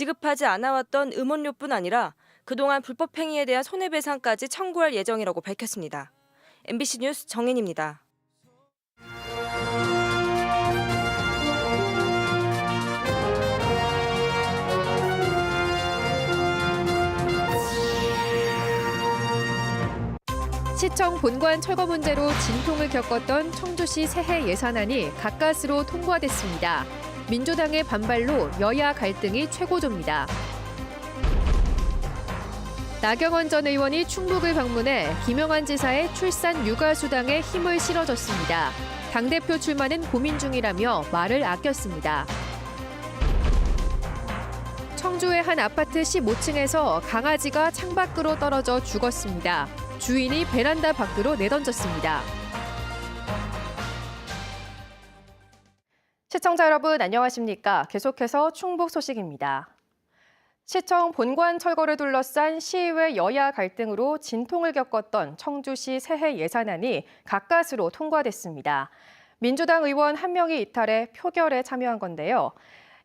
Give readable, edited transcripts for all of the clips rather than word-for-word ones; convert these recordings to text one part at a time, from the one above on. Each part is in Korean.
지급하지 않아왔던 음원료뿐 아니라 그동안 불법 행위에 대한 손해배상까지 청구할 예정이라고 밝혔습니다. MBC 뉴스 정인입니다. 시청 본관 철거 문제로 진통을 겪었던 청주시 새해 예산안이 가까스로 통과됐습니다. 민주당의 반발로 여야 갈등이 최고조입니다. 나경원 전 의원이 충북을 방문해 김영환 지사의 출산 육아 수당에 힘을 실어줬습니다. 당대표 출마는 고민 중이라며 말을 아꼈습니다. 청주의 한 아파트 15층에서 강아지가 창밖으로 떨어져 죽었습니다. 주인이 베란다 밖으로 내던졌습니다. 시청자 여러분 안녕하십니까? 계속해서 충북 소식입니다. 시청 본관 철거를 둘러싼 시의회 여야 갈등으로 진통을 겪었던 청주시 새해 예산안이 가까스로 통과됐습니다. 민주당 의원 1명이 이탈해 표결에 참여한 건데요.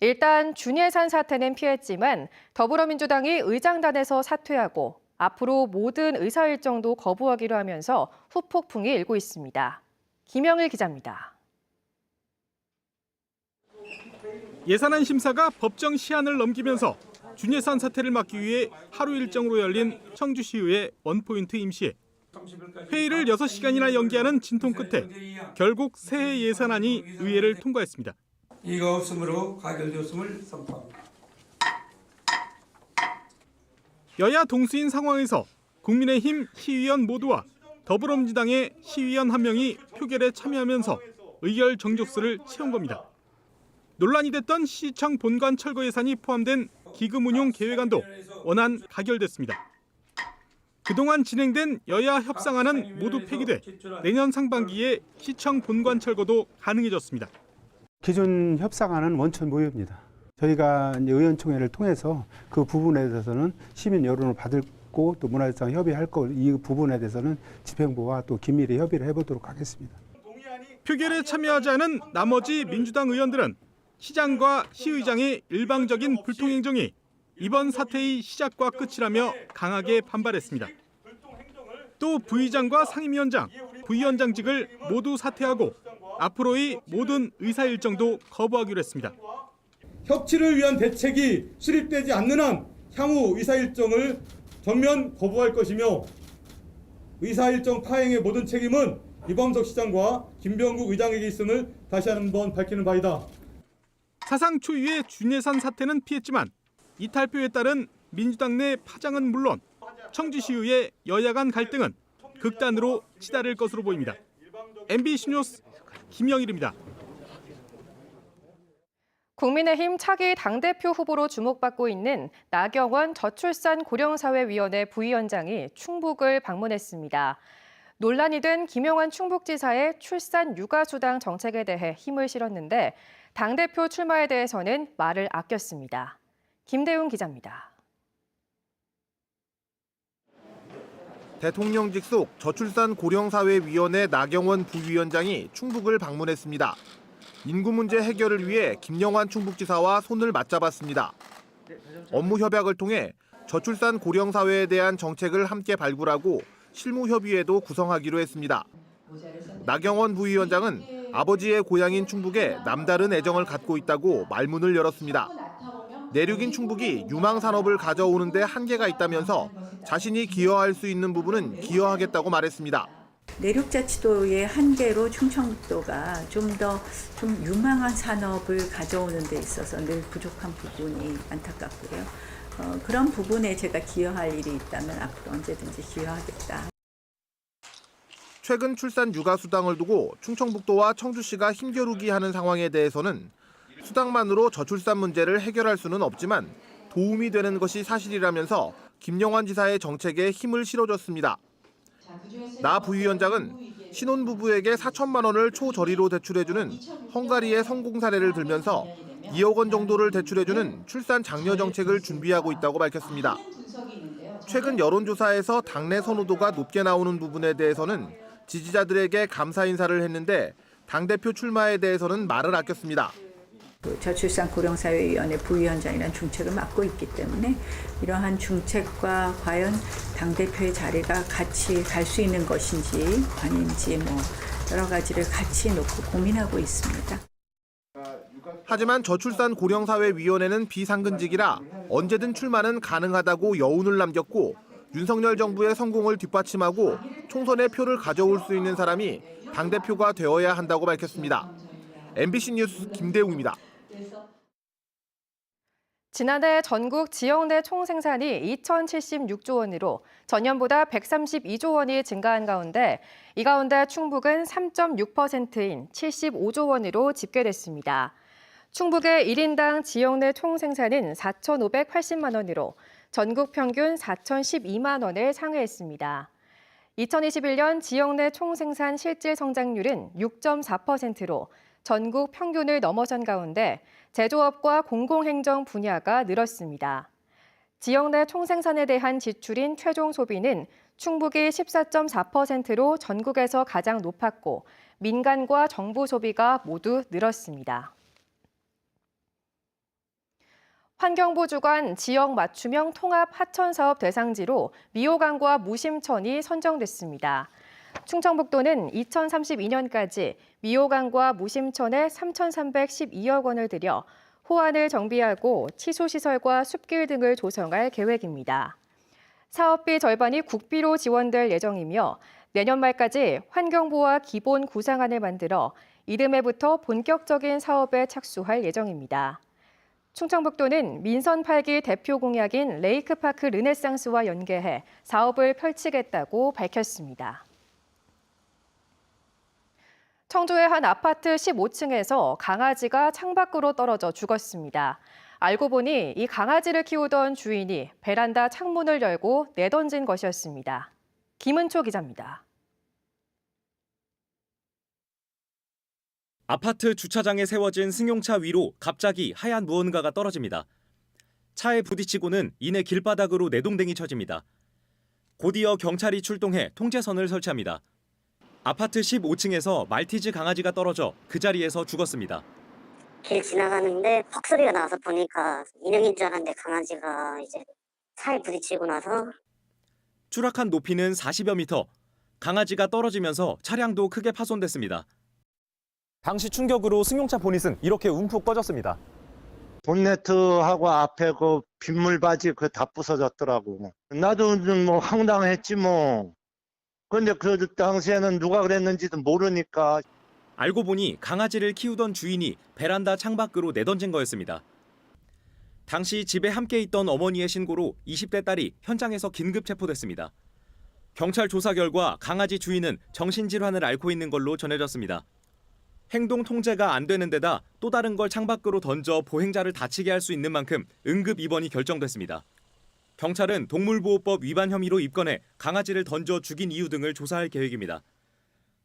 일단 준예산 사태는 피했지만 더불어민주당이 의장단에서 사퇴하고 앞으로 모든 의사 일정도 거부하기로 하면서 후폭풍이 일고 있습니다. 김영일 기자입니다. 예산안 심사가 법정 시한을 넘기면서 준예산 사태를 막기 위해 하루 일정으로 열린 청주시의회 원포인트 임시회. 회의를 6시간이나 연기하는 진통 끝에 결국 새해 예산안이 의회를 통과했습니다. 이가 없으므로 가결되었음을 선포합니다. 여야 동수인 상황에서 국민의힘 시의원 모두와 더불어민주당의 시의원 1명이 표결에 참여하면서 의결 정족수를 채운 겁니다. 논란이 됐던 시청 본관 철거 예산이 포함된 기금 운용 계획안도 원안 가결됐습니다. 그동안 진행된 여야 협상안은 모두 폐기돼 내년 상반기에 시청 본관 철거도 가능해졌습니다. 기존 협상안은 원천 무효입니다. 저희가 이제 의원총회를 통해서 그 부분에 대해서는 시민 여론을 받고 또 문화재청 협의할 거 이 부분에 대해서는 집행부와 또 긴밀히 협의를 해보도록 하겠습니다. 표결에 참여하지 않은 나머지 민주당 의원들은 시장과 시의장의 일방적인 불통행정이 이번 사태의 시작과 끝이라며 강하게 반발했습니다. 또 부의장과 상임위원장, 부위원장직을 모두 사퇴하고 앞으로의 모든 의사 일정도 거부하기로 했습니다. 협치를 위한 대책이 수립되지 않는 한 향후 의사일정을 전면 거부할 것이며 의사일정 파행의 모든 책임은 이범석 시장과 김병국 의장에게 있음을 다시 한번 밝히는 바이다. 사상 초유의 준예산 사태는 피했지만 이탈표에 따른 민주당 내 파장은 물론 청주시의회 여야 간 갈등은 극단으로 치달을 것으로 보입니다. MBC 뉴스 김영일입니다. 국민의힘 차기 당대표 후보로 주목받고 있는 나경원 저출산 고령사회위원회 부위원장이 충북을 방문했습니다. 논란이 된 김영환 충북지사의 출산 육아수당 정책에 대해 힘을 실었는데 당대표 출마에 대해서는 말을 아꼈습니다. 김대웅 기자입니다. 대통령직 속 저출산 고령사회위원회 나경원 부위원장이 충북을 방문했습니다. 인구 문제 해결을 위해 김영환 충북지사와 손을 맞잡았습니다. 업무 협약을 통해 저출산 고령사회에 대한 정책을 함께 발굴하고 실무협의회도 구성하기로 했습니다. 나경원 부위원장은 아버지의 고향인 충북에 남다른 애정을 갖고 있다고 말문을 열었습니다. 내륙인 충북이 유망산업을 가져오는 데 한계가 있다면서 자신이 기여할 수 있는 부분은 기여하겠다고 말했습니다. 내륙자치도의 한계로 충청북도가 좀 유망한 산업을 가져오는 데 있어서 늘 부족한 부분이 안타깝고요. 그런 부분에 제가 기여할 일이 있다면 앞으로 언제든지 기여하겠다. 최근 출산 육아 수당을 두고 충청북도와 청주시가 힘겨루기 하는 상황에 대해서는 수당만으로 저출산 문제를 해결할 수는 없지만 도움이 되는 것이 사실이라면서 김영환 지사의 정책에 힘을 실어줬습니다. 나 부위원장은 신혼부부에게 4천만 원을 초저리로 대출해주는 헝가리의 성공 사례를 들면서 2억 원 정도를 대출해주는 출산 장려 정책을 준비하고 있다고 밝혔습니다. 최근 여론조사에서 당내 선호도가 높게 나오는 부분에 대해서는 지지자들에게 감사 인사를 했는데 당대표 출마에 대해서는 말을 아꼈습니다. 저출산 고령사회위원회 부위원장이라는 중책을 맡고 있기 때문에 이러한 중책과 과연 당대표의 자리가 같이 갈 수 있는 것인지 아닌지 여러 가지를 같이 놓고 고민하고 있습니다. 하지만 저출산 고령사회위원회는 비상근직이라 언제든 출마는 가능하다고 여운을 남겼고 윤석열 정부의 성공을 뒷받침하고 총선에 표를 가져올 수 있는 사람이 당대표가 되어야 한다고 밝혔습니다. MBC 뉴스 김대웅입니다. 지난해 전국 지역 내 총생산이 2,076조 원으로 전년보다 132조 원이 증가한 가운데 이 가운데 충북은 3.6%인 75조 원으로 집계됐습니다. 충북의 1인당 지역 내 총생산은 4,580만 원으로 전국 평균 4,012만 원을 상회했습니다. 2021년 지역 내 총생산 실질 성장률은 6.4%로 전국 평균을 넘어선 가운데 제조업과 공공행정 분야가 늘었습니다. 지역 내 총생산에 대한 지출인 최종 소비는 충북이 14.4%로 전국에서 가장 높았고 민간과 정부 소비가 모두 늘었습니다. 환경부 주관 지역 맞춤형 통합 하천 사업 대상지로 미호강과 무심천이 선정됐습니다. 충청북도는 2032년까지 미호강과 무심천에 3,312억 원을 들여 호안을 정비하고 치수시설과 숲길 등을 조성할 계획입니다. 사업비 절반이 국비로 지원될 예정이며 내년 말까지 환경부와 기본 구상안을 만들어 이듬해부터 본격적인 사업에 착수할 예정입니다. 충청북도는 민선 8기 대표 공약인 레이크파크 르네상스와 연계해 사업을 펼치겠다고 밝혔습니다. 청주의 한 아파트 15층에서 강아지가 창밖으로 떨어져 죽었습니다. 알고 보니 이 강아지를 키우던 주인이 베란다 창문을 열고 내던진 것이었습니다. 김은초 기자입니다. 아파트 주차장에 세워진 승용차 위로 갑자기 하얀 무언가가 떨어집니다. 차에 부딪히고는 이내 길바닥으로 내동댕이 쳐집니다. 곧이어 경찰이 출동해 통제선을 설치합니다. 아파트 15층에서 말티즈 강아지가 떨어져 그 자리에서 죽었습니다. 길 지나가는데 퍽 소리가 나서 보니까 인형인 줄 알았는데 강아지가 이제 차에 부딪히고 나서 추락한 높이는 40여 미터. 강아지가 떨어지면서 차량도 크게 파손됐습니다. 당시 충격으로 승용차 보닛은 이렇게 움푹 꺼졌습니다. 본네트하고 앞에 그 빗물 바지 그거 다 부서졌더라고. 나도 뭐 황당했지 뭐. 근데 그 당시에는 누가 그랬는지도 모르니까. 알고 보니 강아지를 키우던 주인이 베란다 창밖으로 내던진 거였습니다. 당시 집에 함께 있던 어머니의 신고로 20대 딸이 현장에서 긴급 체포됐습니다. 경찰 조사 결과 강아지 주인은 정신질환을 앓고 있는 걸로 전해졌습니다. 행동 통제가 안 되는 데다 또 다른 걸 창밖으로 던져 보행자를 다치게 할 수 있는 만큼 응급 입원이 결정됐습니다. 경찰은 동물보호법 위반 혐의로 입건해 강아지를 던져 죽인 이유 등을 조사할 계획입니다.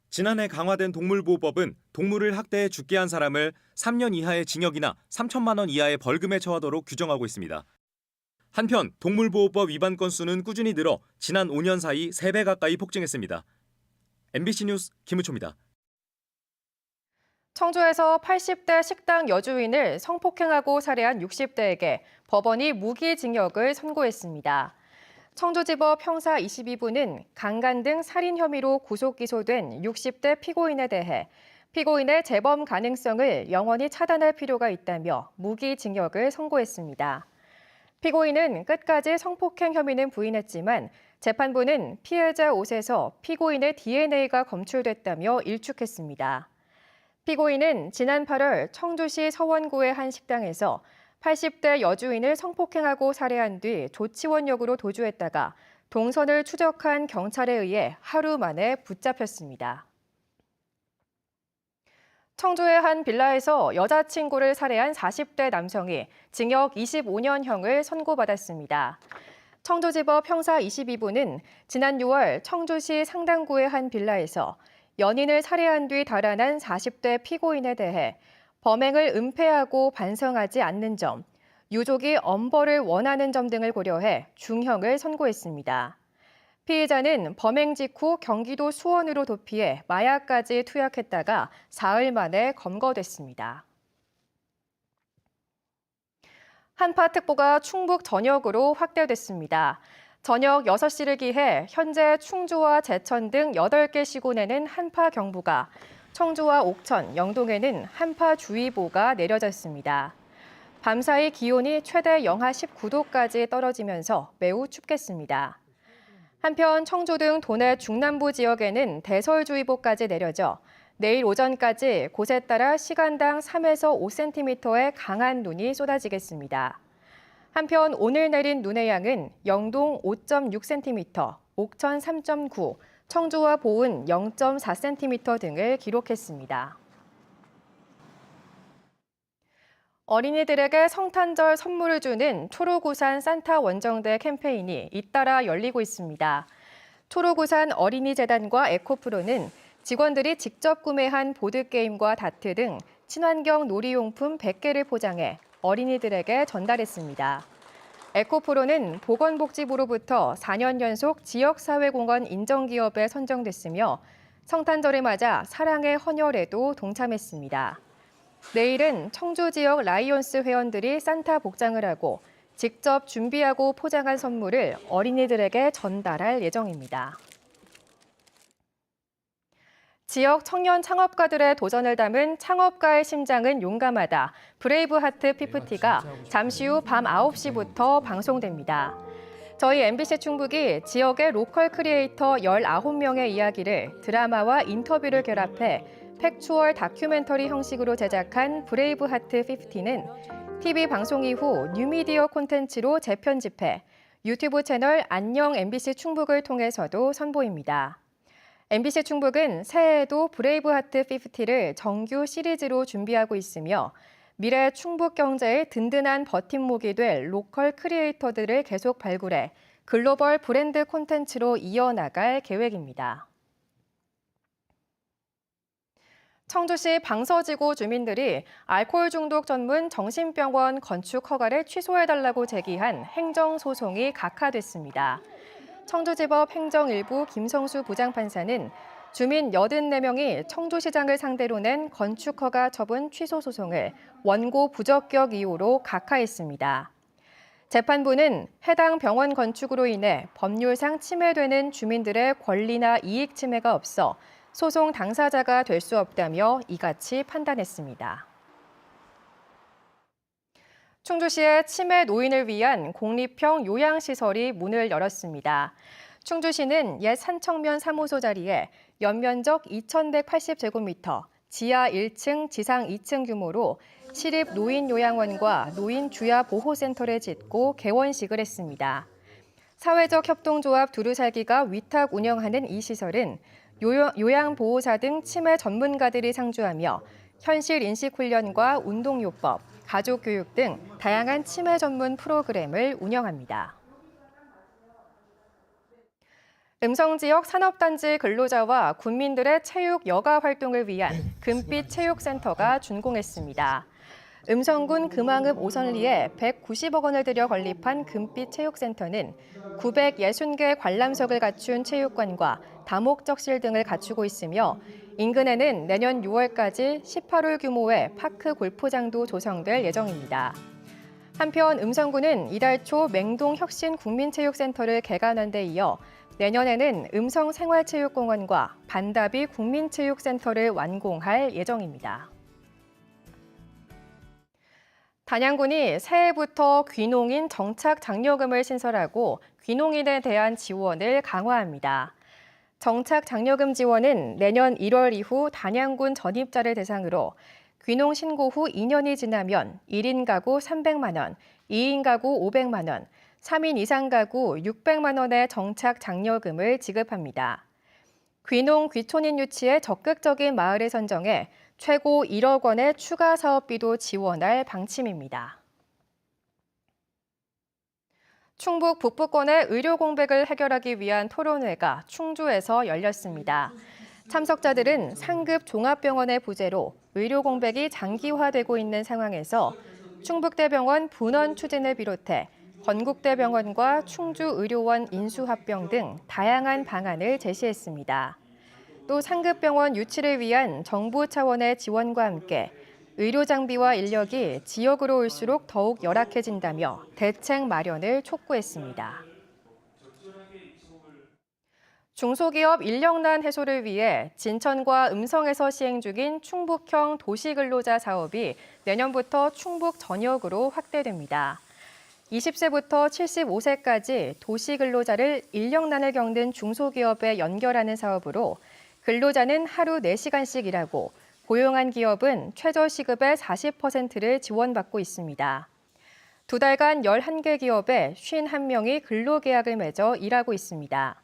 지난해 강화된 동물보호법은 동물을 학대해 죽게 한 사람을 3년 이하의 징역이나 3천만 원 이하의 벌금에 처하도록 규정하고 있습니다. 한편 동물보호법 위반 건수는 꾸준히 늘어 지난 5년 사이 3배 가까이 폭증했습니다. MBC 뉴스 김우초입니다. 청주에서 80대 식당 여주인을 성폭행하고 살해한 60대에게 법원이 무기징역을 선고했습니다. 청주지법 형사 22부는 강간 등 살인 혐의로 구속 기소된 60대 피고인에 대해 피고인의 재범 가능성을 영원히 차단할 필요가 있다며 무기징역을 선고했습니다. 피고인은 끝까지 성폭행 혐의는 부인했지만 재판부는 피해자 옷에서 피고인의 DNA가 검출됐다며 일축했습니다. 피고인은 지난 8월 청주시 서원구의 한 식당에서 80대 여주인을 성폭행하고 살해한 뒤 조치원역으로 도주했다가 동선을 추적한 경찰에 의해 하루 만에 붙잡혔습니다. 청주의 한 빌라에서 여자친구를 살해한 40대 남성이 징역 25년형을 선고받았습니다. 청주지법 형사 22부는 지난 6월 청주시 상당구의 한 빌라에서 연인을 살해한 뒤 달아난 40대 피고인에 대해 범행을 은폐하고 반성하지 않는 점, 유족이 엄벌을 원하는 점 등을 고려해 중형을 선고했습니다. 피의자는 범행 직후 경기도 수원으로 도피해 마약까지 투약했다가 사흘 만에 검거됐습니다. 한파특보가 충북 전역으로 확대됐습니다. 저녁 6시를 기해 현재 충주와 제천 등 8개 시군에는 한파경보가, 청주와 옥천, 영동에는 한파주의보가 내려졌습니다. 밤사이 기온이 최대 영하 19도까지 떨어지면서 매우 춥겠습니다. 한편 청주 등 도내 중남부 지역에는 대설주의보까지 내려져 내일 오전까지 곳에 따라 시간당 3에서 5cm의 강한 눈이 쏟아지겠습니다. 한편 오늘 내린 눈의 양은 영동 5.6cm, 옥천 3.9, 청주와 보은 0.4cm 등을 기록했습니다. 어린이들에게 성탄절 선물을 주는 초록우산 산타 원정대 캠페인이 잇따라 열리고 있습니다. 초록우산 어린이재단과 에코프로는 직원들이 직접 구매한 보드게임과 다트 등 친환경 놀이용품 100개를 포장해 어린이들에게 전달했습니다. 에코프로는 보건복지부로부터 4년 연속 지역사회공헌 인정기업에 선정됐으며 성탄절을 맞아 사랑의 헌혈에도 동참했습니다. 내일은 청주 지역 라이온스 회원들이 산타 복장을 하고 직접 준비하고 포장한 선물을 어린이들에게 전달할 예정입니다. 지역 청년 창업가들의 도전을 담은 창업가의 심장은 용감하다. 브레이브하트 피프티가 잠시 후 밤 9시부터 방송됩니다. 저희 MBC 충북이 지역의 로컬 크리에이터 19명의 이야기를 드라마와 인터뷰를 결합해 팩추얼 다큐멘터리 형식으로 제작한 브레이브하트 50는 TV 방송 이후 뉴미디어 콘텐츠로 재편집해 유튜브 채널 안녕 MBC 충북을 통해서도 선보입니다. MBC 충북은 새해에도 브레이브하트 50를 정규 시리즈로 준비하고 있으며 미래 충북 경제의 든든한 버팀목이 될 로컬 크리에이터들을 계속 발굴해 글로벌 브랜드 콘텐츠로 이어나갈 계획입니다. 청주시 방서지구 주민들이 알코올 중독 전문 정신병원 건축 허가를 취소해달라고 제기한 행정소송이 각하됐습니다. 청주지법 행정일부 김성수 부장판사는 주민 84명이 청주시장을 상대로 낸 건축허가 처분 취소 소송을 원고 부적격 이유로 각하했습니다. 재판부는 해당 병원 건축으로 인해 법률상 침해되는 주민들의 권리나 이익 침해가 없어 소송 당사자가 될 수 없다며 이같이 판단했습니다. 충주시의 치매 노인을 위한 공립형 요양시설이 문을 열었습니다. 충주시는 옛 산청면 3호소 자리에 연면적 2,180제곱미터, 지하 1층, 지상 2층 규모로 시립 노인요양원과 노인주야보호센터를 짓고 개원식을 했습니다. 사회적 협동조합 두루살기가 위탁 운영하는 이 시설은 요양보호사 등 치매 전문가들이 상주하며 현실 인식 훈련과 운동요법, 가족교육 등 다양한 치매 전문 프로그램을 운영합니다. 음성지역 산업단지 근로자와 군민들의 체육 여가 활동을 위한 금빛 체육센터가 준공했습니다. 음성군 금왕읍 오선리에 190억 원을 들여 건립한 금빛 체육센터는 960개 관람석을 갖춘 체육관과 다목적실 등을 갖추고 있으며 인근에는 내년 6월까지 18홀 규모의 파크 골프장도 조성될 예정입니다. 한편 음성군은 이달 초 맹동 혁신 국민체육센터를 개관한 데 이어 내년에는 음성생활체육공원과 반다비 국민체육센터를 완공할 예정입니다. 단양군이 새해부터 귀농인 정착 장려금을 신설하고 귀농인에 대한 지원을 강화합니다. 정착 장려금 지원은 내년 1월 이후 단양군 전입자를 대상으로 귀농 신고 후 2년이 지나면 1인 가구 300만 원, 2인 가구 500만 원, 3인 이상 가구 600만 원의 정착 장려금을 지급합니다. 귀농 귀촌인 유치에 적극적인 마을을 선정해 최고 1억 원의 추가 사업비도 지원할 방침입니다. 충북 북부권의 의료 공백을 해결하기 위한 토론회가 충주에서 열렸습니다. 참석자들은 상급 종합병원의 부재로 의료 공백이 장기화되고 있는 상황에서 충북대병원 분원 추진을 비롯해 건국대병원과 충주의료원 인수합병 등 다양한 방안을 제시했습니다. 또 상급병원 유치를 위한 정부 차원의 지원과 함께 의료 장비와 인력이 지역으로 올수록 더욱 열악해진다며 대책 마련을 촉구했습니다. 중소기업 인력난 해소를 위해 진천과 음성에서 시행 중인 충북형 도시근로자 사업이 내년부터 충북 전역으로 확대됩니다. 20세부터 75세까지 도시근로자를 인력난을 겪는 중소기업에 연결하는 사업으로 근로자는 하루 4시간씩 일하고 고용한 기업은 최저시급의 40%를 지원받고 있습니다. 2달간 11개 기업에 51명이 근로계약을 맺어 일하고 있습니다.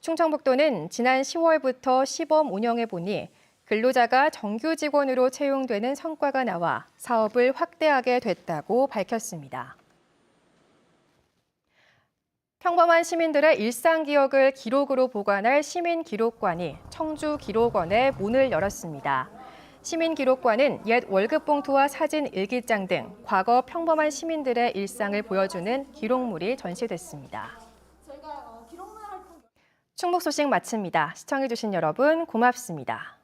충청북도는 지난 10월부터 시범 운영해 보니 근로자가 정규 직원으로 채용되는 성과가 나와 사업을 확대하게 됐다고 밝혔습니다. 평범한 시민들의 일상 기억을 기록으로 보관할 시민기록관이 청주기록원에 문을 열었습니다. 시민기록관은 옛 월급봉투와 사진 일기장 등 과거 평범한 시민들의 일상을 보여주는 기록물이 전시됐습니다. 충북 소식 마칩니다. 시청해주신 여러분 고맙습니다.